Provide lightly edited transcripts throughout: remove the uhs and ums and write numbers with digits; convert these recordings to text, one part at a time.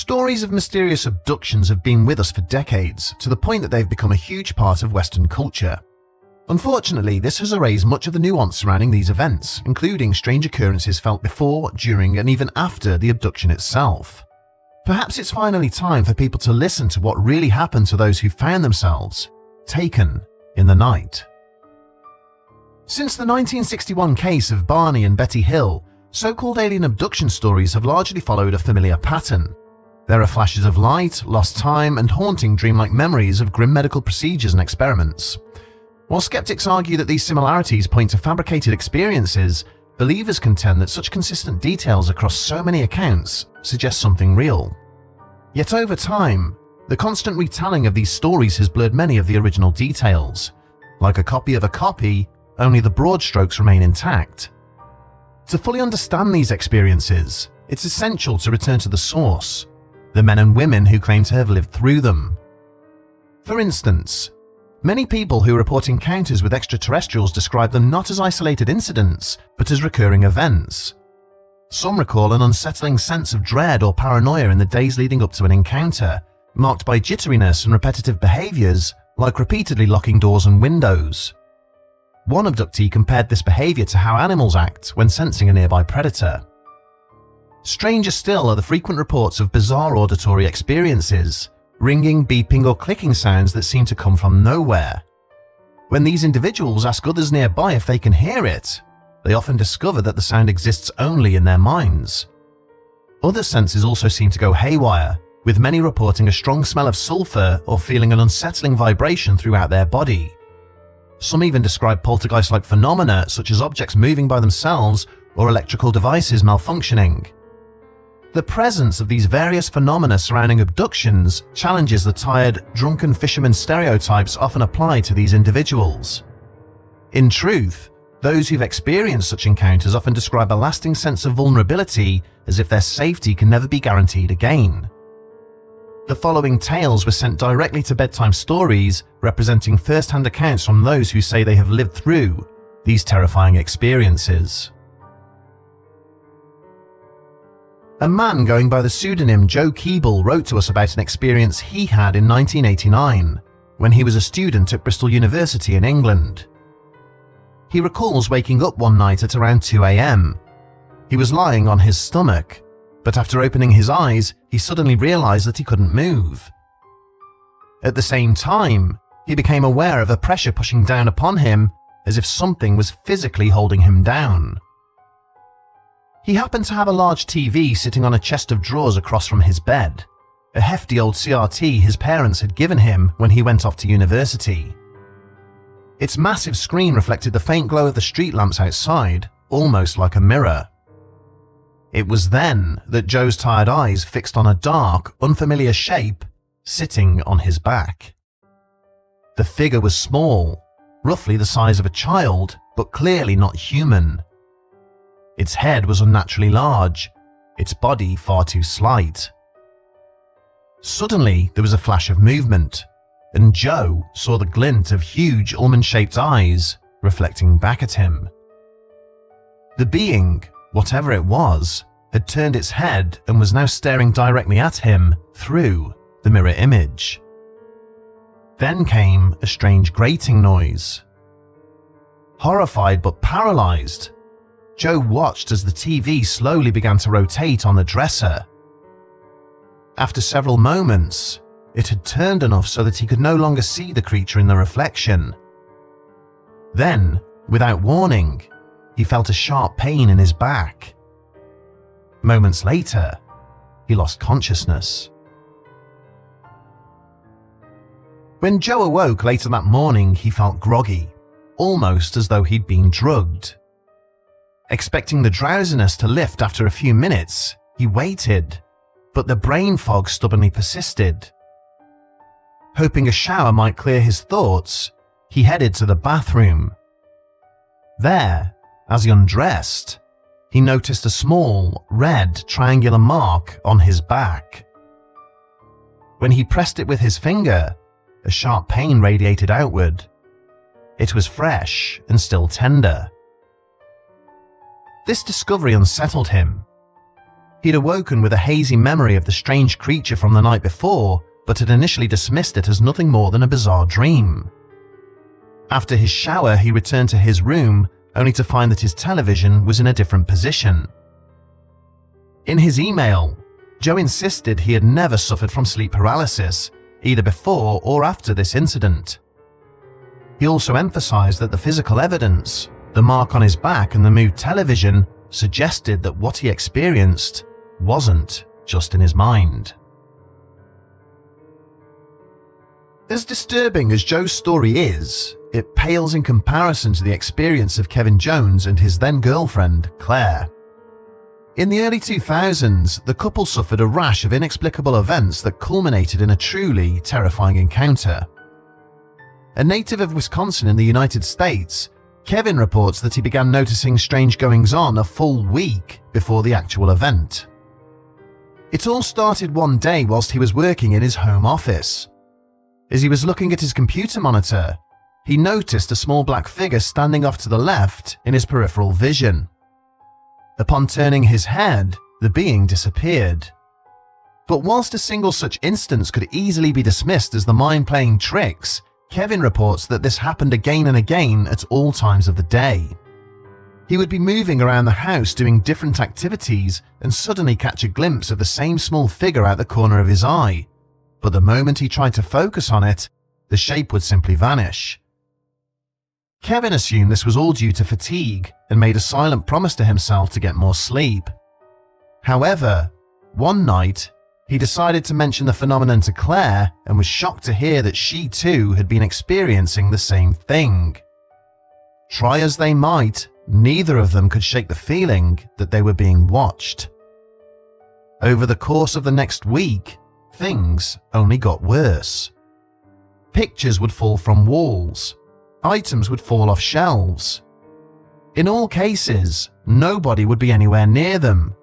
Stories of mysterious abductions have been with us for decades, to the point that they've become a huge part of Western culture. Unfortunately, this has erased much of the nuance surrounding these events, including strange occurrences felt before, during, and even after the abduction itself. Perhaps it's finally time for people to listen to what really happened to those who found themselves taken in the night. Since the 1961 case of Barney and Betty Hill, so-called alien abduction stories have largely followed a familiar pattern. There are flashes of light, lost time, and haunting dreamlike memories of grim medical procedures and experiments. While skeptics argue that these similarities point to fabricated experiences, believers contend that such consistent details across so many accounts suggest something real. Yet over time, the constant retelling of these stories has blurred many of the original details. Like a copy of a copy, only the broad strokes remain intact. To fully understand these experiences, it's essential to return to the source, the men and women who claim to have lived through them. For instance, many people who report encounters with extraterrestrials describe them not as isolated incidents, but as recurring events. Some recall an unsettling sense of dread or paranoia in the days leading up to an encounter, marked by jitteriness and repetitive behaviors, like repeatedly locking doors and windows. One abductee compared this behavior to how animals act when sensing a nearby predator. Stranger still are the frequent reports of bizarre auditory experiences, ringing, beeping, or clicking sounds that seem to come from nowhere. When these individuals ask others nearby if they can hear it, they often discover that the sound exists only in their minds. Other senses also seem to go haywire, with many reporting a strong smell of sulfur or feeling an unsettling vibration throughout their body. Some even describe poltergeist-like phenomena such as objects moving by themselves or electrical devices malfunctioning. The presence of these various phenomena surrounding abductions challenges the tired, drunken fisherman stereotypes often applied to these individuals. In truth, those who've experienced such encounters often describe a lasting sense of vulnerability, as if their safety can never be guaranteed again. The following tales were sent directly to bedtime stories, representing first-hand accounts from those who say they have lived through these terrifying experiences. A man going by the pseudonym Joe Keeble wrote to us about an experience he had in 1989, when he was a student at Bristol University in England. He recalls waking up one night at around 2 a.m. He was lying on his stomach, but after opening his eyes, he suddenly realized that he couldn't move. At the same time, he became aware of a pressure pushing down upon him, as if something was physically holding him down. He happened to have a large TV sitting on a chest of drawers across from his bed, a hefty old CRT his parents had given him when he went off to university. Its massive screen reflected the faint glow of the street lamps outside, almost like a mirror. It was then that Joe's tired eyes fixed on a dark, unfamiliar shape sitting on his back. The figure was small, roughly the size of a child, but clearly not human. Its head was unnaturally large, its body far too slight. Suddenly, there was a flash of movement, and Joe saw the glint of huge almond-shaped eyes reflecting back at him. The being, whatever it was, had turned its head and was now staring directly at him through the mirror image. Then came a strange grating noise. Horrified but paralyzed, Joe watched as the TV slowly began to rotate on the dresser. After several moments, it had turned enough so that he could no longer see the creature in the reflection. Then, without warning, he felt a sharp pain in his back. Moments later, he lost consciousness. When Joe awoke later that morning, he felt groggy, almost as though he'd been drugged. Expecting the drowsiness to lift after a few minutes, he waited, but the brain fog stubbornly persisted. Hoping a shower might clear his thoughts, he headed to the bathroom. There, as he undressed, he noticed a small, red, triangular mark on his back. When he pressed it with his finger, a sharp pain radiated outward. It was fresh and still tender. This discovery unsettled him. He'd awoken with a hazy memory of the strange creature from the night before, but had initially dismissed it as nothing more than a bizarre dream. After his shower, he returned to his room, only to find that his television was in a different position. In his email, Joe insisted he had never suffered from sleep paralysis, either before or after this incident. He also emphasized that the physical evidence, the mark on his back and the moved television, suggested that what he experienced wasn't just in his mind. As disturbing as Joe's story is, it pales in comparison to the experience of Kevin Jones and his then-girlfriend, Claire. In the early 2000s, the couple suffered a rash of inexplicable events that culminated in a truly terrifying encounter. A native of Wisconsin in the United States, Kevin reports that he began noticing strange goings-on a full week before the actual event. It all started one day whilst he was working in his home office. As he was looking at his computer monitor, he noticed a small black figure standing off to the left in his peripheral vision. Upon turning his head, the being disappeared. But whilst a single such instance could easily be dismissed as the mind playing tricks, Kevin reports that this happened again and again at all times of the day. He would be moving around the house doing different activities and suddenly catch a glimpse of the same small figure out the corner of his eye, but the moment he tried to focus on it, the shape would simply vanish. Kevin assumed this was all due to fatigue and made a silent promise to himself to get more sleep. However, one night, he decided to mention the phenomenon to Claire and was shocked to hear that she too had been experiencing the same thing. Try as they might, neither of them could shake the feeling that they were being watched. Over the course of the next week, things only got worse. Pictures would fall from walls. Items would fall off shelves. In all cases, nobody would be anywhere near them.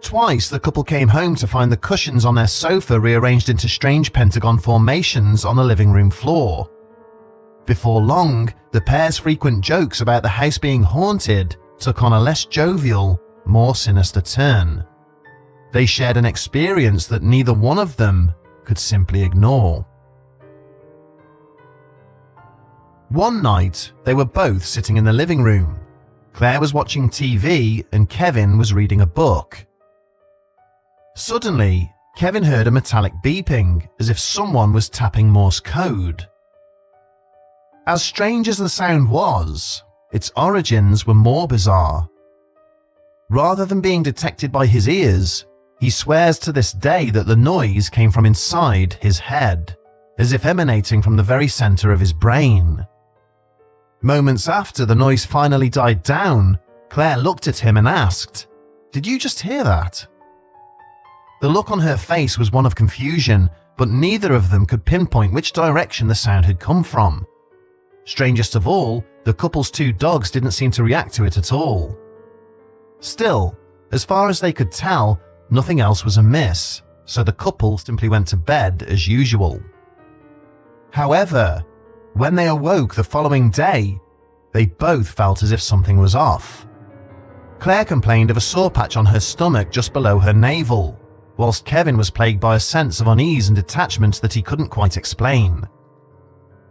Twice, the couple came home to find the cushions on their sofa rearranged into strange pentagon formations on the living room floor. Before long, the pair's frequent jokes about the house being haunted took on a less jovial, more sinister turn. They shared an experience that neither one of them could simply ignore. One night, they were both sitting in the living room. Claire was watching TV and Kevin was reading a book. Suddenly, Kevin heard a metallic beeping, as if someone was tapping Morse code. As strange as the sound was, its origins were more bizarre. Rather than being detected by his ears, he swears to this day that the noise came from inside his head, as if emanating from the very center of his brain. Moments after the noise finally died down, Claire looked at him and asked, "Did you just hear that?" The look on her face was one of confusion, but neither of them could pinpoint which direction the sound had come from. Strangest of all, the couple's two dogs didn't seem to react to it at all. Still, as far as they could tell, nothing else was amiss, so the couple simply went to bed as usual. However, when they awoke the following day, they both felt as if something was off. Claire complained of a sore patch on her stomach just below her navel, whilst Kevin was plagued by a sense of unease and detachment that he couldn't quite explain.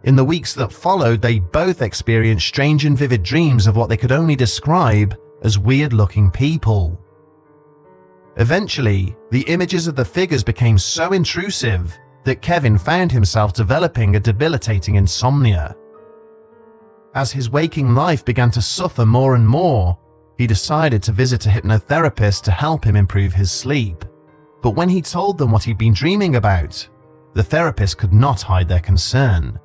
In the weeks that followed, they both experienced strange and vivid dreams of what they could only describe as weird-looking people. Eventually, the images of the figures became so intrusive that Kevin found himself developing a debilitating insomnia. As his waking life began to suffer more and more, he decided to visit a hypnotherapist to help him improve his sleep. But when he told them what he'd been dreaming about, the therapist could not hide their concern.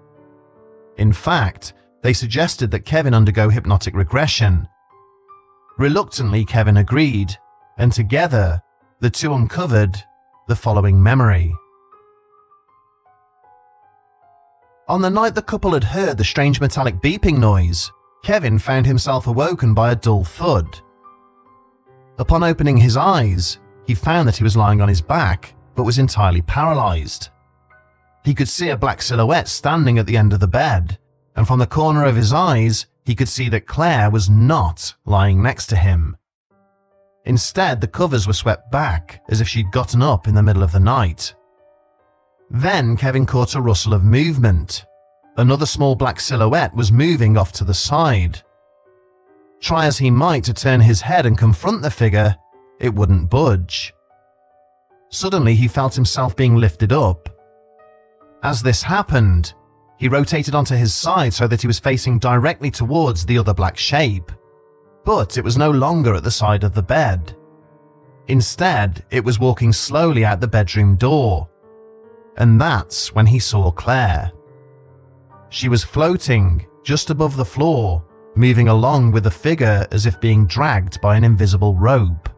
In fact, they suggested that Kevin undergo hypnotic regression. Reluctantly, Kevin agreed, and together, the two uncovered the following memory. On the night the couple had heard the strange metallic beeping noise, Kevin found himself awoken by a dull thud. Upon opening his eyes, he found that he was lying on his back, but was entirely paralyzed. He could see a black silhouette standing at the end of the bed, and from the corner of his eyes, he could see that Claire was not lying next to him. Instead, the covers were swept back as if she'd gotten up in the middle of the night. Then Kevin caught a rustle of movement. Another small black silhouette was moving off to the side. Try as he might to turn his head and confront the figure, it wouldn't budge. Suddenly, he felt himself being lifted up. As this happened, he rotated onto his side so that he was facing directly towards the other black shape. But it was no longer at the side of the bed. Instead, it was walking slowly out the bedroom door. And that's when he saw Claire. She was floating just above the floor, moving along with the figure as if being dragged by an invisible rope.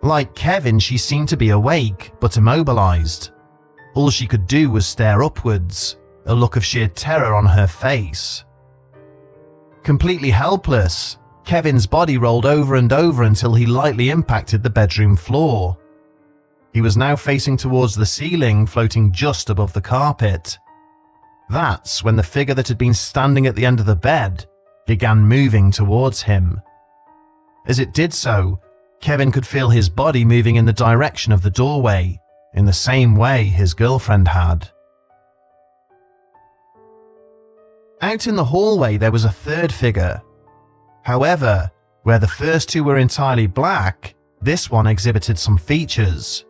Like Kevin, she seemed to be awake, but immobilized. All she could do was stare upwards, a look of sheer terror on her face. Completely helpless, Kevin's body rolled over and over until he lightly impacted the bedroom floor. He was now facing towards the ceiling, floating just above the carpet. That's when the figure that had been standing at the end of the bed began moving towards him. As it did so, Kevin could feel his body moving in the direction of the doorway, in the same way his girlfriend had. Out in the hallway there was a third figure. However, where the first two were entirely black, this one exhibited some features.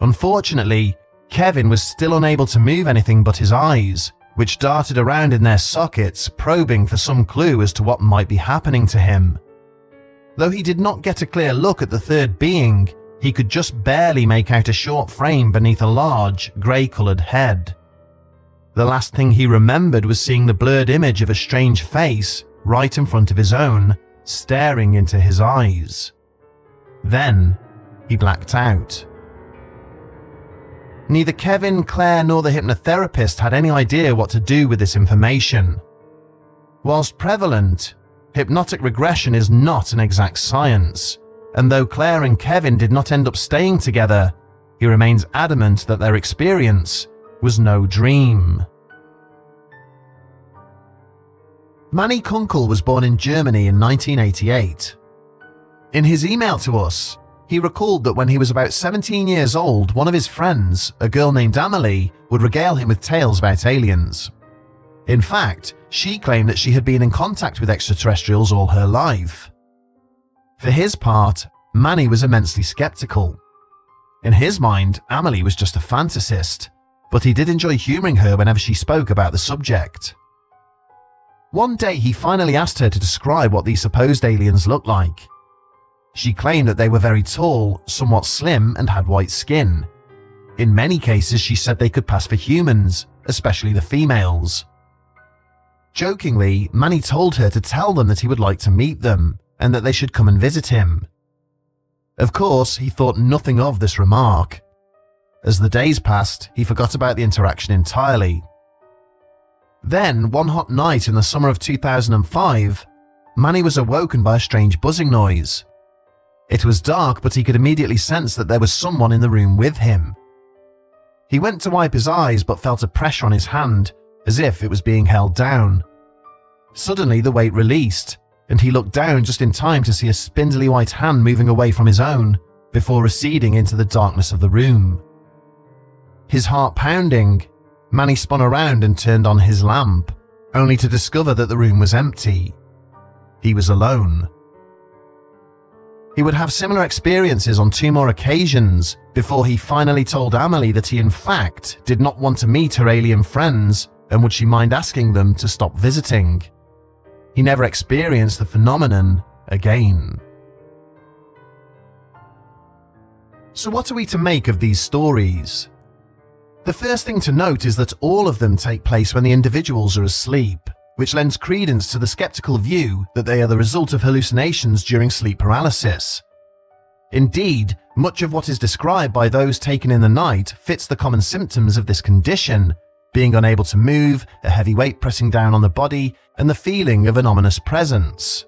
Unfortunately, Kevin was still unable to move anything but his eyes, which darted around in their sockets, probing for some clue as to what might be happening to him. Though he did not get a clear look at the third being, he could just barely make out a short frame beneath a large, grey-coloured head. The last thing he remembered was seeing the blurred image of a strange face right in front of his own, staring into his eyes. Then, he blacked out. Neither Kevin, Claire, nor the hypnotherapist had any idea what to do with this information. Whilst prevalent, hypnotic regression is not an exact science, and though Claire and Kevin did not end up staying together, he remains adamant that their experience was no dream. Manny Kunkel was born in Germany in 1988. In his email to us, he recalled that when he was about 17 years old, one of his friends, a girl named Amelie, would regale him with tales about aliens. In fact, she claimed that she had been in contact with extraterrestrials all her life. For his part, Manny was immensely skeptical. In his mind, Amelie was just a fantasist, but he did enjoy humouring her whenever she spoke about the subject. One day he finally asked her to describe what these supposed aliens looked like. She claimed that they were very tall, somewhat slim, and had white skin. In many cases, she said they could pass for humans, especially the females. Jokingly, Manny told her to tell them that he would like to meet them, and that they should come and visit him. Of course, he thought nothing of this remark. As the days passed, he forgot about the interaction entirely. Then, one hot night in the summer of 2005, Manny was awoken by a strange buzzing noise. It was dark, but he could immediately sense that there was someone in the room with him. He went to wipe his eyes but felt a pressure on his hand, as if it was being held down. Suddenly the weight released, and he looked down just in time to see a spindly white hand moving away from his own, before receding into the darkness of the room. His heart pounding, Manny spun around and turned on his lamp, only to discover that the room was empty. He was alone. He would have similar experiences on 2 more occasions before he finally told Amelie that he in fact did not want to meet her alien friends and would she mind asking them to stop visiting. He never experienced the phenomenon again. So what are we to make of these stories? The first thing to note is that all of them take place when the individuals are asleep, which lends credence to the skeptical view that they are the result of hallucinations during sleep paralysis. Indeed, much of what is described by those taken in the night fits the common symptoms of this condition, being unable to move, a heavy weight pressing down on the body, and the feeling of an ominous presence.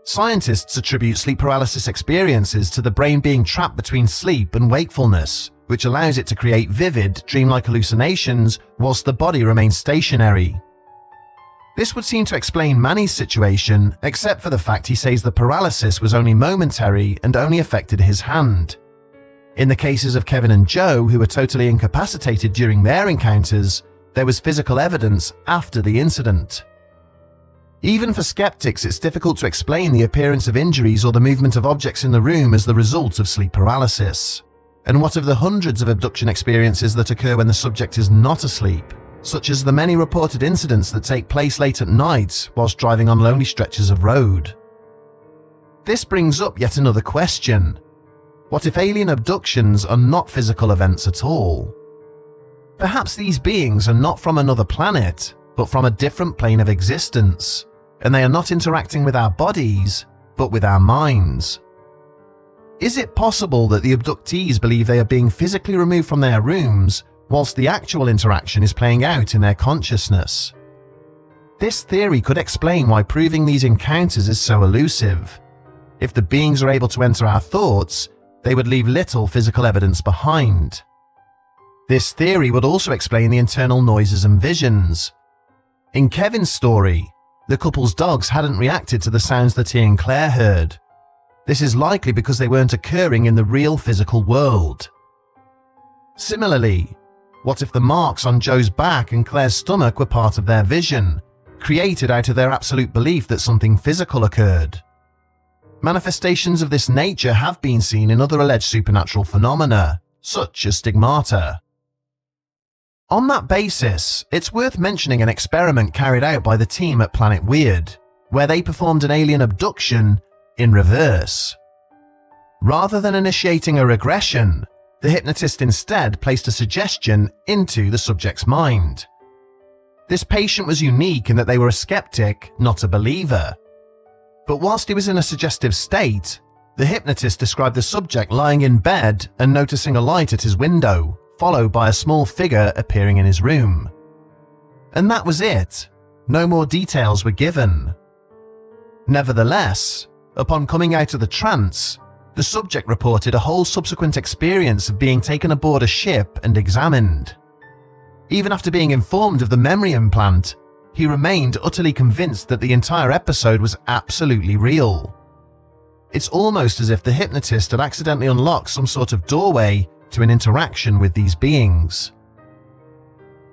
Scientists attribute sleep paralysis experiences to the brain being trapped between sleep and wakefulness, which allows it to create vivid, dreamlike hallucinations whilst the body remains stationary. This would seem to explain Manny's situation, except for the fact he says the paralysis was only momentary and only affected his hand. In the cases of Kevin and Joe, who were totally incapacitated during their encounters, there was physical evidence after the incident. Even for skeptics, it's difficult to explain the appearance of injuries or the movement of objects in the room as the result of sleep paralysis. And what of the hundreds of abduction experiences that occur when the subject is not asleep, such as the many reported incidents that take place late at night whilst driving on lonely stretches of road? This brings up yet another question. What if alien abductions are not physical events at all? Perhaps these beings are not from another planet, but from a different plane of existence, and they are not interacting with our bodies, but with our minds. Is it possible that the abductees believe they are being physically removed from their rooms, whilst the actual interaction is playing out in their consciousness? This theory could explain why proving these encounters is so elusive. If the beings are able to enter our thoughts, they would leave little physical evidence behind. This theory would also explain the internal noises and visions. In Kevin's story, the couple's dogs hadn't reacted to the sounds that he and Claire heard. This is likely because they weren't occurring in the real physical world. Similarly, what if the marks on Joe's back and Claire's stomach were part of their vision, created out of their absolute belief that something physical occurred? Manifestations of this nature have been seen in other alleged supernatural phenomena, such as stigmata. On that basis, it's worth mentioning an experiment carried out by the team at Planet Weird, where they performed an alien abduction in reverse. Rather than initiating a regression, the hypnotist instead placed a suggestion into the subject's mind. This patient was unique in that they were a skeptic, not a believer. But whilst he was in a suggestive state, the hypnotist described the subject lying in bed and noticing a light at his window, followed by a small figure appearing in his room. And that was it. No more details were given. Nevertheless, upon coming out of the trance, the subject reported a whole subsequent experience of being taken aboard a ship and examined. Even after being informed of the memory implant, he remained utterly convinced that the entire episode was absolutely real. It's almost as if the hypnotist had accidentally unlocked some sort of doorway to an interaction with these beings.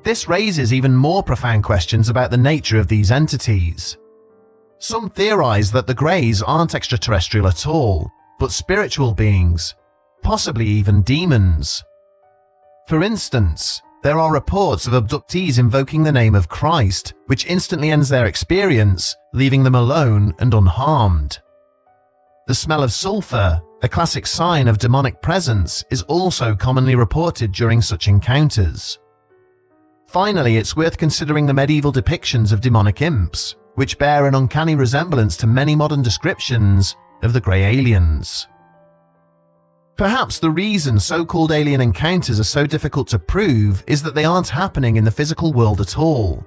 This raises even more profound questions about the nature of these entities. Some theorize that the Greys aren't extraterrestrial at all, but spiritual beings, possibly even demons. For instance, there are reports of abductees invoking the name of Christ, which instantly ends their experience, leaving them alone and unharmed. The smell of sulfur, a classic sign of demonic presence, is also commonly reported during such encounters. Finally, it's worth considering the medieval depictions of demonic imps, which bear an uncanny resemblance to many modern descriptions of the grey aliens. Perhaps the reason so-called alien encounters are so difficult to prove is that they aren't happening in the physical world at all.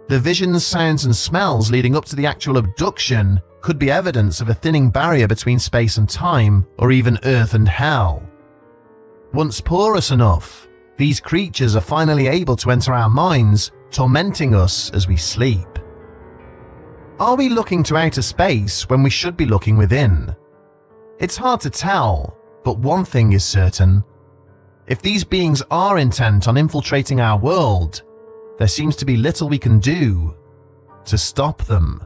The visions, sounds and smells leading up to the actual abduction could be evidence of a thinning barrier between space and time, or even Earth and hell. Once porous enough, these creatures are finally able to enter our minds, tormenting us as we sleep. Are we looking to outer space when we should be looking within? It's hard to tell, but one thing is certain. If these beings are intent on infiltrating our world, there seems to be little we can do to stop them.